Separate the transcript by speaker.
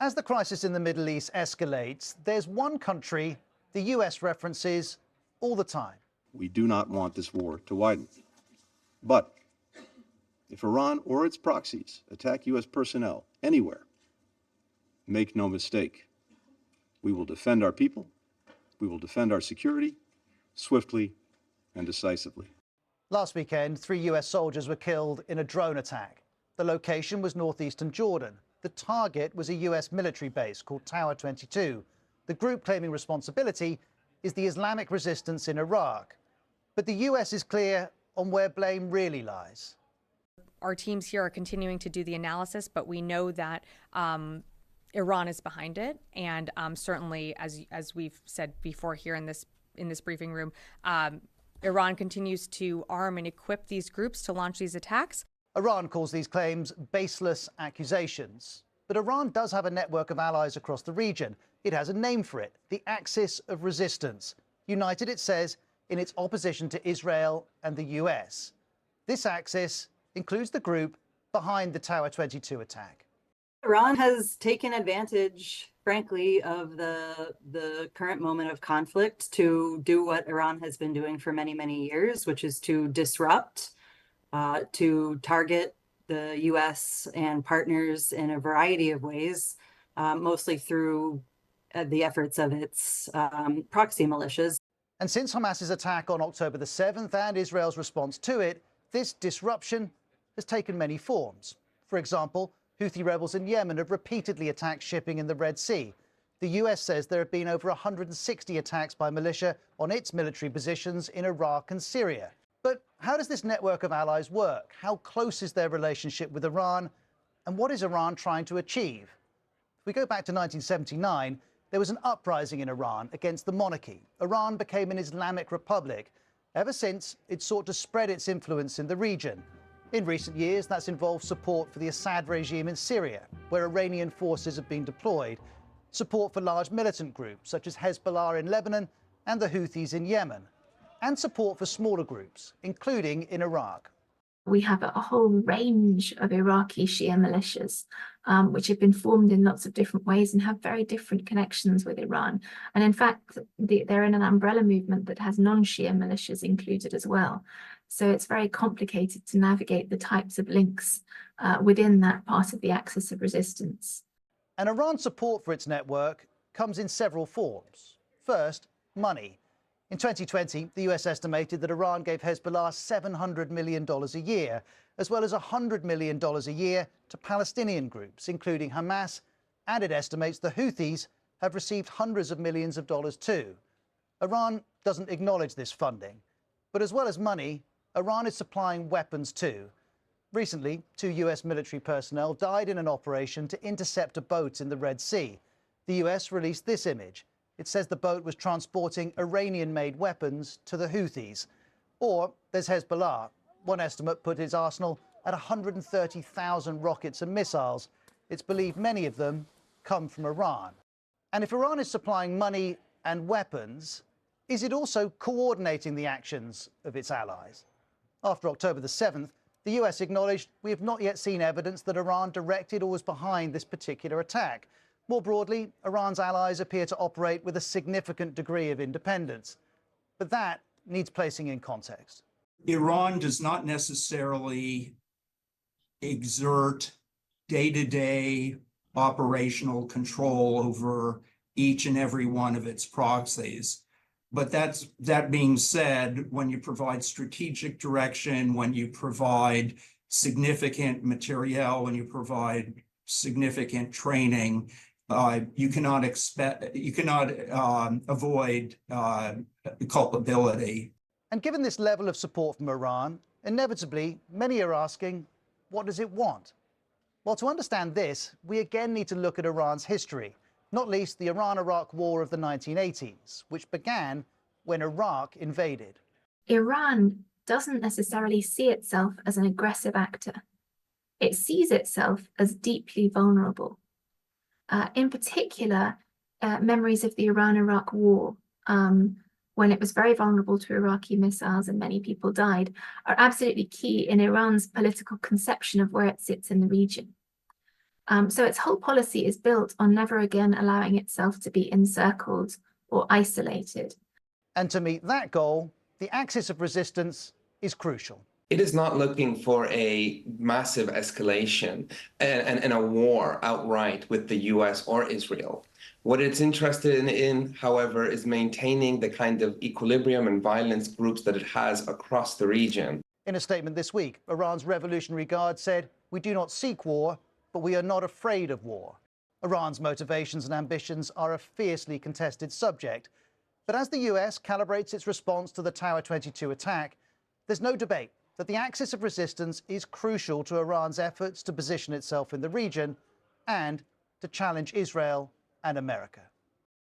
Speaker 1: As the crisis in the Middle East escalates, there's one country the US references all the time.
Speaker 2: We do not want this war to widen. But if Iran or its proxies attack US personnel anywhere, make no mistake, we will defend our people, we will defend our security, swiftly and decisively.
Speaker 1: Last weekend, 3 US soldiers were killed in a drone attack. The location was northeastern Jordan. The target was a US military base called Tower 22. The group claiming responsibility is the Islamic resistance in Iraq. But the US is clear on where blame really lies.
Speaker 3: Our teams here are continuing to do the analysis, but we know that Iran is behind it. And certainly, as we've said before here in this briefing room, Iran continues to arm and equip these groups to launch these attacks.
Speaker 1: Iran calls these claims baseless accusations. But Iran does have a network of allies across the region. It has a name for it, the Axis of Resistance. United, it says, in its opposition to Israel and the US. This axis includes the group behind the Tower 22 attack.
Speaker 4: Iran has taken advantage, frankly, of the current moment of conflict to do what Iran has been doing for many, many years, which is to disrupt, to target the US and partners in a variety of ways, mostly through the efforts of its proxy militias.
Speaker 1: And since Hamas's attack on October the 7th and Israel's response to it, this disruption has taken many forms. For example, Houthi rebels in Yemen have repeatedly attacked shipping in the Red Sea. The US says there have been over 160 attacks by militia on its military positions in Iraq and Syria. But how does this network of allies work? How close is their relationship with Iran? And what is Iran trying to achieve? If we go back to 1979, there was an uprising in Iran against the monarchy. Iran became an Islamic republic. Ever since, it sought to spread its influence in the region. In recent years, that's involved support for the Assad regime in Syria, where Iranian forces have been deployed, support for large militant groups such as Hezbollah in Lebanon and the Houthis in Yemen, and support for smaller groups, including in Iraq.
Speaker 5: We have a whole range of Iraqi Shia militias, which have been formed in lots of different ways and have very different connections with Iran. And in fact, they're in an umbrella movement that has non-Shia militias included as well. So it's very complicated to navigate the types of links within that part of the axis of resistance.
Speaker 1: And Iran's support for its network comes in several forms. First, money. In 2020, the US estimated that Iran gave Hezbollah $700 million a year, as well as $100 million a year to Palestinian groups, including Hamas, and it estimates the Houthis have received hundreds of millions of dollars too. Iran doesn't acknowledge this funding. But as well as money, Iran is supplying weapons too. Recently, 2 US military personnel died in an operation to intercept a boat in the Red Sea. The US released this image. It says the boat was transporting Iranian-made weapons to the Houthis. Or there's Hezbollah. One estimate put its arsenal at 130,000 rockets and missiles. It's believed many of them come from Iran. And if Iran is supplying money and weapons, is it also coordinating the actions of its allies? After October the 7th, the US acknowledged we have not yet seen evidence that Iran directed or was behind this particular attack. More broadly, Iran's allies appear to operate with a significant degree of independence. But that needs placing in context.
Speaker 6: Iran does not necessarily exert day-to-day operational control over each and every one of its proxies. But that being said, when you provide strategic direction, when you provide significant materiel, when you provide significant training, you cannot avoid culpability.
Speaker 1: And given this level of support from Iran, inevitably, many are asking, what does it want? Well, to understand this, we again need to look at Iran's history, not least the Iran-Iraq War of the 1980s, which began when Iraq invaded.
Speaker 5: Iran doesn't necessarily see itself as an aggressive actor. It sees itself as deeply vulnerable. In particular, memories of the Iran-Iraq War, when it was very vulnerable to Iraqi missiles and many people died, are absolutely key in Iran's political conception of where it sits in the region. So its whole policy is built on never again allowing itself to be encircled or isolated.
Speaker 1: And to meet that goal, the axis of resistance is crucial.
Speaker 7: It is not looking for a massive escalation and a war outright with the US or Israel. What it's interested in, however, is maintaining the kind of equilibrium and violence groups that it has across the region.
Speaker 1: In a statement this week, Iran's Revolutionary Guard said, "We do not seek war, but we are not afraid of war." Iran's motivations and ambitions are a fiercely contested subject. But as the US calibrates its response to the Tower 22 attack, there's no debate that the axis of resistance is crucial to Iran's efforts to position itself in the region and to challenge Israel and America.